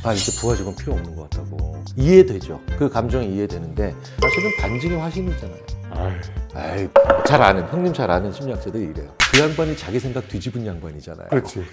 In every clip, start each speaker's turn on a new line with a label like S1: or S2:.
S1: 아, 이렇게 부하직은 필요 없는 것 같다고. 이해되죠. 그 감정이 이해되는데 사실은 반증이 화신이잖아요. 아이, 잘 아는, 형님 잘 아는 심리학자들이 이래요. 그 양반이 자기 생각 뒤집은 양반이잖아요.
S2: 그렇지.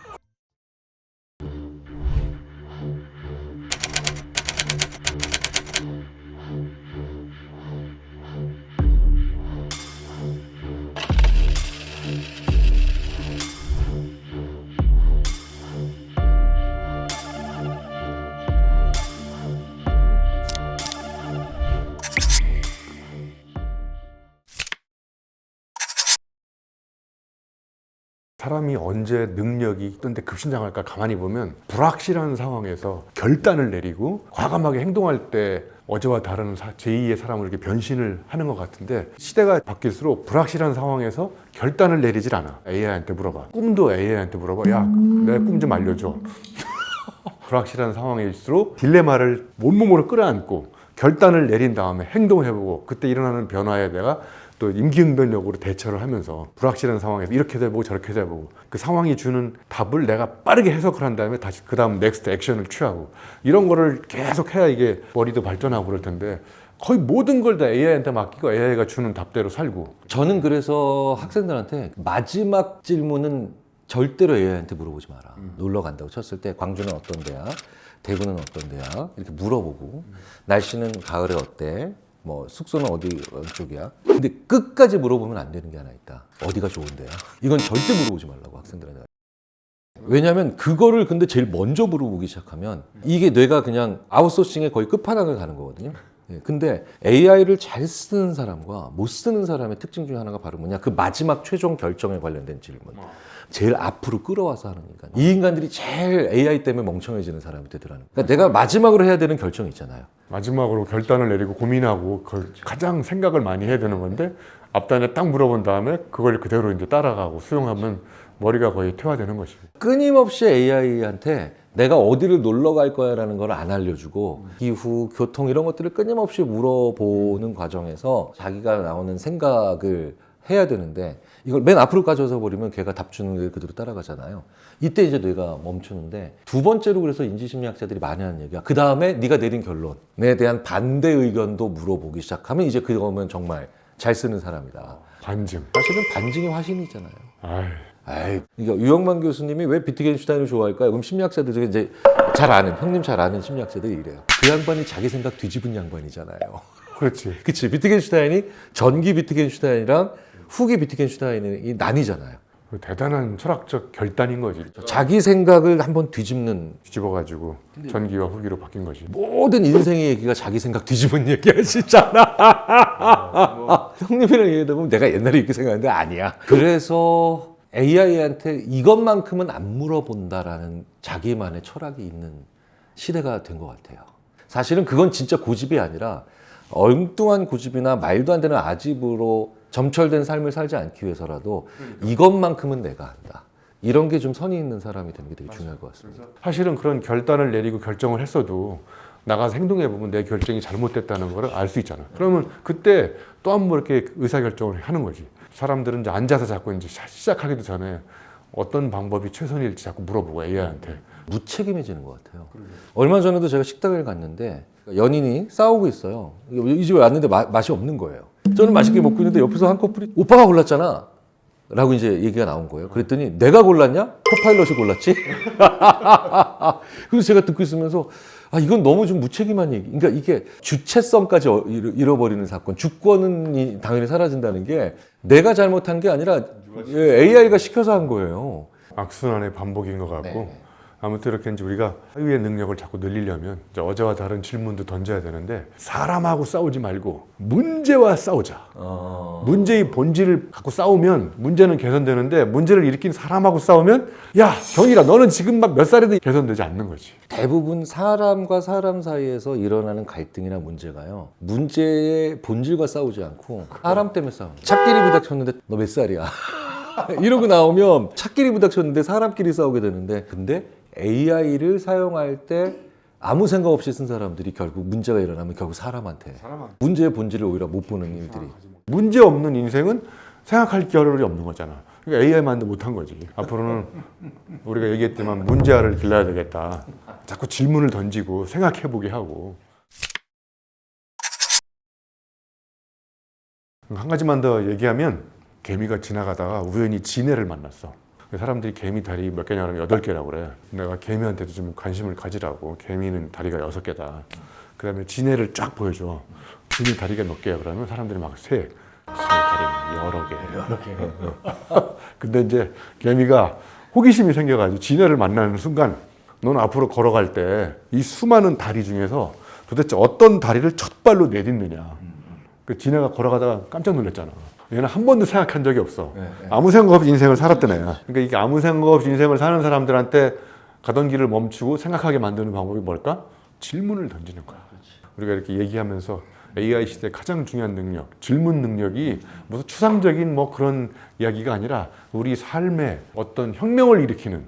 S2: 사람이 언제 능력이 뜬데 급신장할까 가만히 보면 불확실한 상황에서 결단을 내리고 과감하게 행동할 때 어제와 다른 제2의 사람으로 이렇게 변신을 하는 것 같은데, 시대가 바뀔수록 불확실한 상황에서 결단을 내리질 않아. AI한테 물어봐. 꿈도 AI한테 물어봐. 야, 내 꿈 좀 알려줘. 불확실한 상황일수록 딜레마를 온몸으로 끌어안고 결단을 내린 다음에 행동을 해보고, 그때 일어나는 변화에 내가 또 임기응변력으로 대처를 하면서 불확실한 상황에서 이렇게도 해보고 저렇게도 해보고, 그 상황이 주는 답을 내가 빠르게 해석을 한 다음에 다시 그 다음 넥스트 액션을 취하고, 이런 거를 계속 해야 이게 머리도 발전하고 그럴 텐데, 거의 모든 걸 다 AI한테 맡기고 AI가 주는 답대로 살고.
S1: 저는 그래서 학생들한테 마지막 질문은 절대로 AI한테 물어보지 마라. 놀러 간다고 쳤을 때 광주는 어떤 데야? 대구는 어떤 데야? 이렇게 물어보고, 날씨는 가을에 어때? 뭐 숙소는 어디 쪽이야? 근데 끝까지 물어보면 안 되는 게 하나 있다. 어디가 좋은데요? 이건 절대 물어보지 말라고, 학생들한테. 왜냐하면 그거를 근데 제일 먼저 물어보기 시작하면 이게 뇌가 그냥 아웃소싱의 거의 끝판왕을 가는 거거든요. 근데 AI를 잘 쓰는 사람과 못 쓰는 사람의 특징 중에 하나가 바로 뭐냐? 그 마지막 최종 결정에 관련된 질문. 제일 앞으로 끌어와서 하는 인간. 이 인간들이 제일 AI 때문에 멍청해지는 사람이 되더라는. 그러니까 내가 마지막으로 해야 되는 결정이 있잖아요.
S2: 마지막으로 결단을 내리고 고민하고 가장 생각을 많이 해야 되는 건데, 앞단에 딱 물어본 다음에 그걸 그대로 이제 따라가고 수용하면 머리가 거의 퇴화되는 것이죠.
S1: 끊임없이 AI한테 내가 어디를 놀러 갈 거야 라는 걸 안 알려주고, 기후, 교통 이런 것들을 끊임없이 물어보는 과정에서 자기가 나오는 생각을 해야 되는데, 이걸 맨 앞으로 가져서 버리면 걔가 답 주는 게 그대로 따라가잖아요. 이때 이제 뇌가 멈추는데, 두 번째로 그래서 인지심리학자들이 많이 하는 얘기야. 그 다음에 네가 내린 결론에 대한 반대 의견도 물어보기 시작하면 이제 그거면 정말 잘 쓰는 사람이다.
S2: 반증.
S1: 사실은 반증이 화신이잖아요.
S2: 아이.
S1: 그러니까 유영만 교수님이 왜 비트겐슈타인을 좋아할까요? 그럼 심리학자들 중에 이제 잘 아는, 형님 잘 아는 심리학자들이 이래요. 그 양반이 자기 생각 뒤집은 양반이잖아요.
S2: 그렇지.
S1: 그치. 비트겐슈타인이 전기 비트겐슈타인이랑 후기 비트겐슈타인이 나뉘잖아요.
S2: 대단한 철학적 결단인 거지.
S1: 자기 생각을 한번
S2: 뒤집어가지고 전기와 후기로 바뀐 거지.
S1: 모든 인생의 얘기가 자기 생각 뒤집은 얘기 하시잖아. 형님이랑 얘기하다 보면 내가 옛날에 이렇게 생각했는데 아니야. 그래서 AI한테 이것만큼은 안 물어본다라는 자기만의 철학이 있는 시대가 된 것 같아요. 사실은 그건 진짜 고집이 아니라 엉뚱한 고집이나 말도 안 되는 아집으로 점철된 삶을 살지 않기 위해서라도 이것만큼은 내가 한다. 이런 게 좀 선이 있는 사람이 되는 게 되게 중요할 것 같습니다.
S2: 사실은 그런 결단을 내리고 결정을 했어도 나가서 행동해보면 내 결정이 잘못됐다는 걸 알 수 있잖아. 그러면 그때 또 한 번 이렇게 의사결정을 하는 거지. 사람들은 이제 앉아서 자꾸 이제 시작하기도 전에 어떤 방법이 최선일지 자꾸 물어보고 AI한테.
S1: 무책임해지는 것 같아요. 얼마 전에도 제가 식당을 갔는데 연인이 싸우고 있어요. 이 집에 왔는데 맛이 없는 거예요. 저는 맛있게 먹고 있는데 옆에서 한 커플이 오빠가 골랐잖아 라고 이제 얘기가 나온 거예요. 그랬더니 내가 골랐냐? 코파일럿이 골랐지? 그래서 제가 듣고 있으면서 이건 너무 좀 무책임한 얘기. 그러니까 이게 주체성까지 잃어버리는 사건, 주권은 당연히 사라진다는 게 내가 잘못한 게 아니라 AI가 시켜서 한 거예요.
S2: 악순환의 반복인 것 같고.
S1: 네.
S2: 아무튼 이렇게 이제 우리가 사유의 능력을 자꾸 늘리려면 이제 어제와 다른 질문도 던져야 되는데, 사람하고 싸우지 말고 문제와 싸우자. 문제의 본질을 갖고 싸우면 문제는 개선되는데, 문제를 일으킨 사람하고 싸우면 야 경일아 너는 지금 막 몇 살에도 개선되지 않는 거지.
S1: 대부분 사람과 사람 사이에서 일어나는 갈등이나 문제가요, 문제의 본질과 싸우지 않고 사람 때문에 싸우는 거예요. 차끼리 부닥쳤는데 너 몇 살이야? 이러고 나오면 차끼리 부닥쳤는데 사람끼리 싸우게 되는데, 근데 AI를 사용할 때 아무 생각 없이 쓴 사람들이 결국 문제가 일어나면 결국 사람한테 문제의 본질을 오히려 못 보는 일들이.
S2: 문제 없는 인생은 생각할 겨를이 없는 거잖아. 그러니까 AI만도 못한 거지. 앞으로는 우리가 얘기했지만 문제아를 길러야 되겠다. 자꾸 질문을 던지고 생각해보게 하고. 한 가지만 더 얘기하면 개미가 지나가다가 우연히 지네를 만났어. 사람들이 개미 다리 몇 개냐 그러면 8개라고 그래. 내가 개미한테도 좀 관심을 가지라고. 개미는 다리가 6개다. 그 다음에 지네를 쫙 보여줘. 지네 다리가 몇 개야 그러면 사람들이 막 세. 지네 다리는 여러 개. 근데 이제 개미가 호기심이 생겨가지고 지네를 만나는 순간 너는 앞으로 걸어갈 때 이 수많은 다리 중에서 도대체 어떤 다리를 첫 발로 내딛느냐. 그 지네가 걸어가다가 깜짝 놀랐잖아. 얘는 한 번도 생각한 적이 없어. 아무 생각 없이 인생을 살았던 애야. 그러니까 이게 아무 생각 없이 인생을 사는 사람들한테 가던 길을 멈추고 생각하게 만드는 방법이 뭘까? 질문을 던지는 거야. 우리가 이렇게 얘기하면서 AI 시대 가장 중요한 능력, 질문 능력이 무슨 추상적인 뭐 그런 이야기가 아니라 우리 삶에 어떤 혁명을 일으키는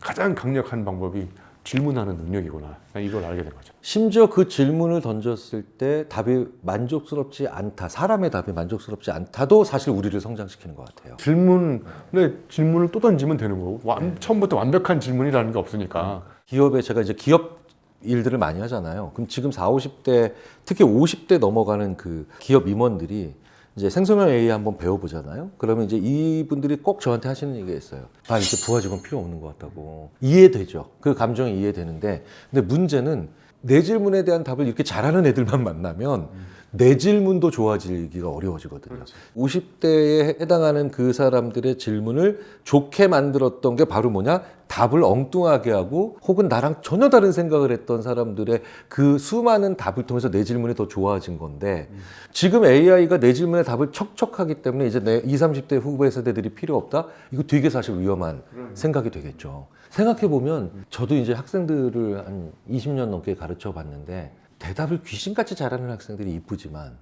S2: 가장 강력한 방법이 질문하는 능력이구나. 이걸 알게 된 거죠.
S1: 심지어 그 질문을 던졌을 때 답이 만족스럽지 않다, 사람의 답이 만족스럽지 않다도 사실 우리를 성장시키는 것 같아요.
S2: 질문을 또 던지면 되는 거고 처음부터 완벽한 질문이라는 게 없으니까.
S1: 기업에 제가 이제 기업 일들을 많이 하잖아요. 그럼 지금 40, 50대, 특히 50대 넘어가는 그 기업 임원들이 이제 생성형 AI 한번 배워보잖아요. 그러면 이제 이분들이 꼭 저한테 하시는 얘기가 있어요. 아, 이제 부하 직원 필요 없는 것 같다고. 이해되죠. 그 감정이 이해되는데, 근데 문제는 내 질문에 대한 답을 이렇게 잘하는 애들만 만나면 내 질문도 좋아지기가 어려워지거든요. 그렇지. 50대에 해당하는 그 사람들의 질문을 좋게 만들었던 게 바로 뭐냐? 답을 엉뚱하게 하고 혹은 나랑 전혀 다른 생각을 했던 사람들의 그 수많은 답을 통해서 내 질문이 더 좋아진 건데 지금 AI가 내 질문에 답을 척척하기 때문에 이제 내 20, 30대 후배 세대들이 필요 없다? 이거 되게 사실 위험한 생각이 되겠죠. 생각해보면 저도 이제 학생들을 한 20년 넘게 가르쳐 봤는데 대답을 귀신같이 잘하는 학생들이 이쁘지만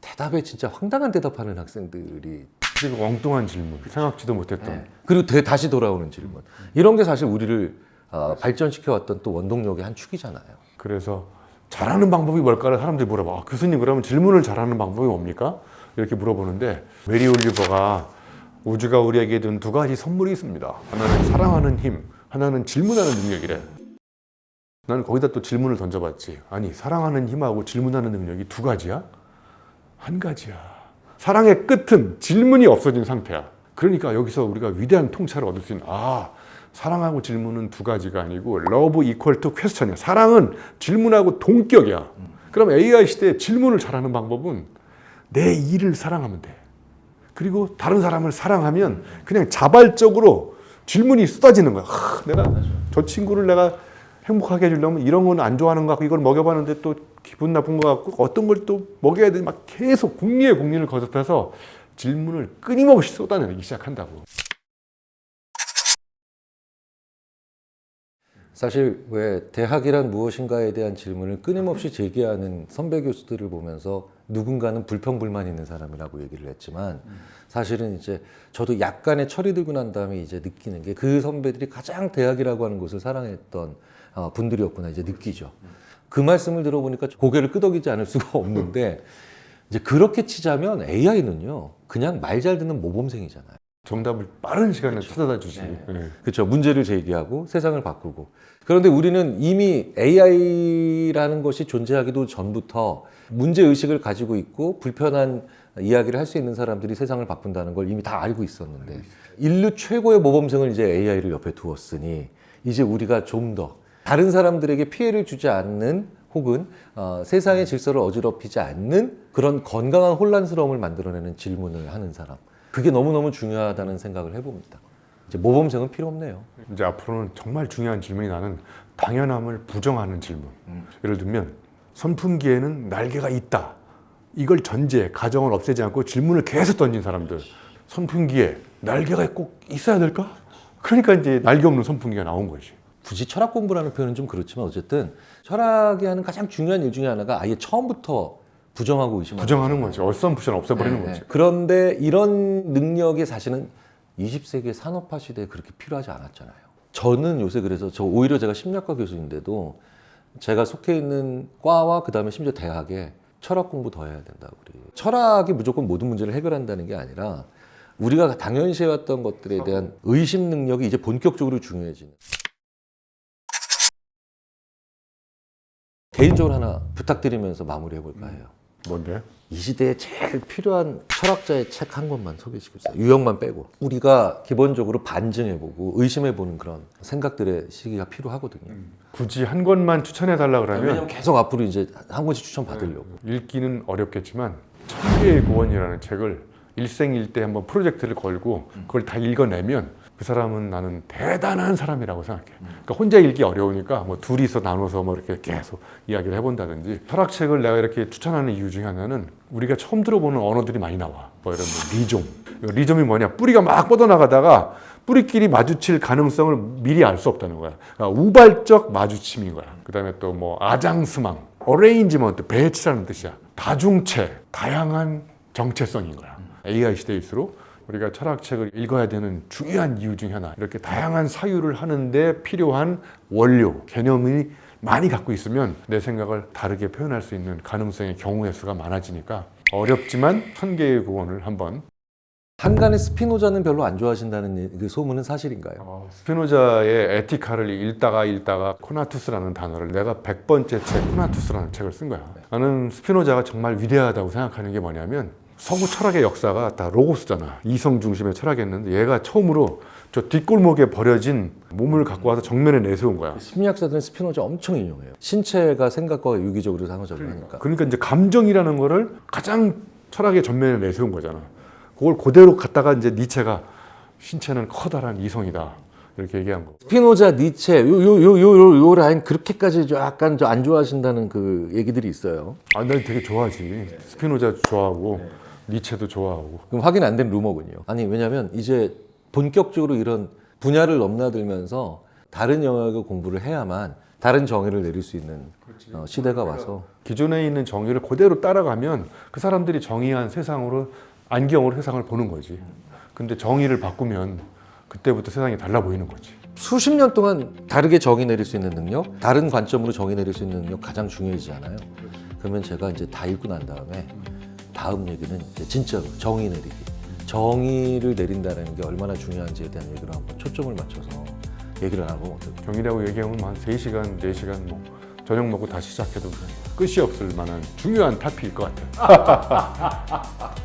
S1: 대답에 진짜 황당한 대답하는 학생들이
S2: 그리고 엉뚱한 질문, 생각지도 못했던.
S1: 네. 그리고 다시 돌아오는 질문. 이런 게 사실 우리를 발전시켜왔던 또 원동력의 한 축이잖아요.
S2: 그래서 잘하는 방법이 뭘까를 사람들이 물어봐. 아, 교수님 그러면 질문을 잘하는 방법이 뭡니까? 이렇게 물어보는데 메리 올리버가 우주가 우리에게 준 두 가지 선물이 있습니다. 하나는 사랑하는 힘, 하나는 질문하는 능력이래. 나는 거기다 또 질문을 던져봤지. 아니, 사랑하는 힘하고 질문하는 능력이 두 가지야? 한 가지야. 사랑의 끝은 질문이 없어진 상태야. 그러니까 여기서 우리가 위대한 통찰을 얻을 수 있는, 사랑하고 질문은 두 가지가 아니고 love equal to question이야. 사랑은 질문하고 동격이야. 그럼 AI 시대에 질문을 잘하는 방법은 내 일을 사랑하면 돼. 그리고 다른 사람을 사랑하면 그냥 자발적으로 질문이 쏟아지는 거야. 내가 저 친구를 내가 행복하게 해주려면 이런 건 안 좋아하는 것 같고 이걸 먹여봤는데 또 기분 나쁜 것 같고 어떤 걸 또 먹여야 되지 막 계속 공리를 거듭해서 질문을 끊임없이 쏟아내기 시작한다고.
S1: 사실 왜 대학이란 무엇인가에 대한 질문을 끊임없이 제기하는 선배 교수들을 보면서 누군가는 불평불만 있는 사람이라고 얘기를 했지만 사실은 이제 저도 약간의 철이 들고 난 다음에 이제 느끼는 게 그 선배들이 가장 대학이라고 하는 곳을 사랑했던 분들이었구나 이제 느끼죠. 그 말씀을 들어보니까 고개를 끄덕이지 않을 수가 없는데 이제 그렇게 치자면 AI는요 그냥 말 잘 듣는 모범생이잖아요.
S2: 정답을 빠른 시간에 찾아다 주지. 네.
S1: 그렇죠. 문제를 제기하고 세상을 바꾸고. 그런데 우리는 이미 AI라는 것이 존재하기도 전부터 문제의식을 가지고 있고 불편한 이야기를 할 수 있는 사람들이 세상을 바꾼다는 걸 이미 다 알고 있었는데 인류 최고의 모범생을 이제 AI를 옆에 두었으니 이제 우리가 좀 더 다른 사람들에게 피해를 주지 않는 혹은 세상의 질서를 어지럽히지 않는 그런 건강한 혼란스러움을 만들어내는 질문을 하는 사람. 그게 너무너무 중요하다는 생각을 해봅니다. 이제 모범생은 필요 없네요.
S2: 이제 앞으로는 정말 중요한 질문이 나는 당연함을 부정하는 질문. 예를 들면 선풍기에는 날개가 있다. 이걸 전제, 가정을 없애지 않고 질문을 계속 던진 사람들. 선풍기에 날개가 꼭 있어야 될까? 그러니까 이제 날개 없는 선풍기가 나온 거지.
S1: 굳이 철학 공부라는 표현은 좀 그렇지만 어쨌든 철학이 하는 가장 중요한 일 중에 하나가 아예 처음부터 부정하고 의심하는
S2: 부정하는 거지. 어썸프션 없애버리는 거지.
S1: 그런데 이런 능력이 사실은 20세기 산업화 시대에 그렇게 필요하지 않았잖아요. 저는 요새 그래서 오히려 제가 심리학과 교수인데도 제가 속해 있는 과와 그다음에 심지어 대학에 철학 공부 더 해야 된다고 그래요. 철학이 무조건 모든 문제를 해결한다는 게 아니라 우리가 당연시해왔던 것들에 대한 의심 능력이 이제 본격적으로 중요해지는. 개인적으로 하나 부탁드리면서 마무리해볼까 해요.
S2: 뭔데?
S1: 이 시대에 제일 필요한 철학자의 책 한 권만 소개시켜주세요. 유형만 빼고. 우리가 기본적으로 반증해보고 의심해보는 그런 생각들의 시기가 필요하거든요.
S2: 굳이 한 권만 추천해달라
S1: 왜냐면
S2: 그러면
S1: 계속 앞으로 이제 한 권씩 추천받으려고.
S2: 읽기는 어렵겠지만 천개의 구원이라는 책을 일생일대 한번 프로젝트를 걸고 그걸 다 읽어내면 그 사람은 나는 대단한 사람이라고 생각해. 그러니까 혼자 읽기 어려우니까 뭐 둘이서 나눠서 뭐 이렇게 계속 이야기를 해본다든지. 철학책을 내가 이렇게 추천하는 이유 중에 하나는 우리가 처음 들어보는 언어들이 많이 나와. 뭐 이런 뭐 리좀. 리좀이 뭐냐? 뿌리가 막 뻗어나가다가 뿌리끼리 마주칠 가능성을 미리 알 수 없다는 거야. 그러니까 우발적 마주침인 거야. 그다음에 또 뭐 아장스망, 어레인지먼트, 배치라는 뜻이야. 다중체, 다양한 정체성인 거야. AI 시대일수록 우리가 철학책을 읽어야 되는 중요한 이유 중에 하나, 이렇게 다양한 사유를 하는데 필요한 원료, 개념이 많이 갖고 있으면 내 생각을 다르게 표현할 수 있는 가능성의 경우의 수가 많아지니까 어렵지만 천개의 구원을 한번.
S1: 한간의 스피노자는 별로 안 좋아하신다는 그 소문은 사실인가요?
S2: 스피노자의 에티카를 읽다가 코나투스라는 단어를 내가 100번째 책 코나투스라는 책을 쓴 거야. 나는 스피노자가 정말 위대하다고 생각하는 게 뭐냐면 서구 철학의 역사가 다 로고스잖아. 이성 중심의 철학이었는데 얘가 처음으로 저 뒷골목에 버려진 몸을 갖고 와서 정면에 내세운 거야.
S1: 심리학자들은 스피노자 엄청 인용해요. 신체가 생각과 유기적으로 상호작용하니까.
S2: 그러니까 이제 감정이라는 거를 가장 철학의 전면에 내세운 거잖아. 그걸 그대로 갖다가 이제 니체가 신체는 커다란 이성이다 이렇게 얘기한 거.
S1: 스피노자, 니체 요 라인 그렇게까지 약간 안 좋아하신다는 그 얘기들이 있어요.
S2: 아, 난 되게 좋아하지. 스피노자 좋아하고 니체도 좋아하고.
S1: 그럼 확인 안 된 루머군요. 아니 왜냐면 이제 본격적으로 이런 분야를 넘나들면서 다른 영역의 공부를 해야만 다른 정의를 내릴 수 있는 시대가 와서
S2: 기존에 있는 정의를 그대로 따라가면 그 사람들이 정의한 세상으로 안경으로 세상을 보는 거지. 근데 정의를 바꾸면 그때부터 세상이 달라 보이는 거지.
S1: 수십 년 동안 다르게 정의 내릴 수 있는 능력, 다른 관점으로 정의 내릴 수 있는 능력 가장 중요해지잖아요. 그러면 제가 이제 다 읽고 난 다음에 다음 얘기는 이제 진짜로 정의 내리기. 정의를 내린다는 게 얼마나 중요한지에 대한 얘기를 한번 초점을 맞춰서 얘기를 나눠보면 어떨까요?
S2: 정의라고 얘기하면 한 3시간, 4시간 뭐 저녁 먹고 다시 시작해도 끝이 없을 만한 중요한 타픽일 것 같아요.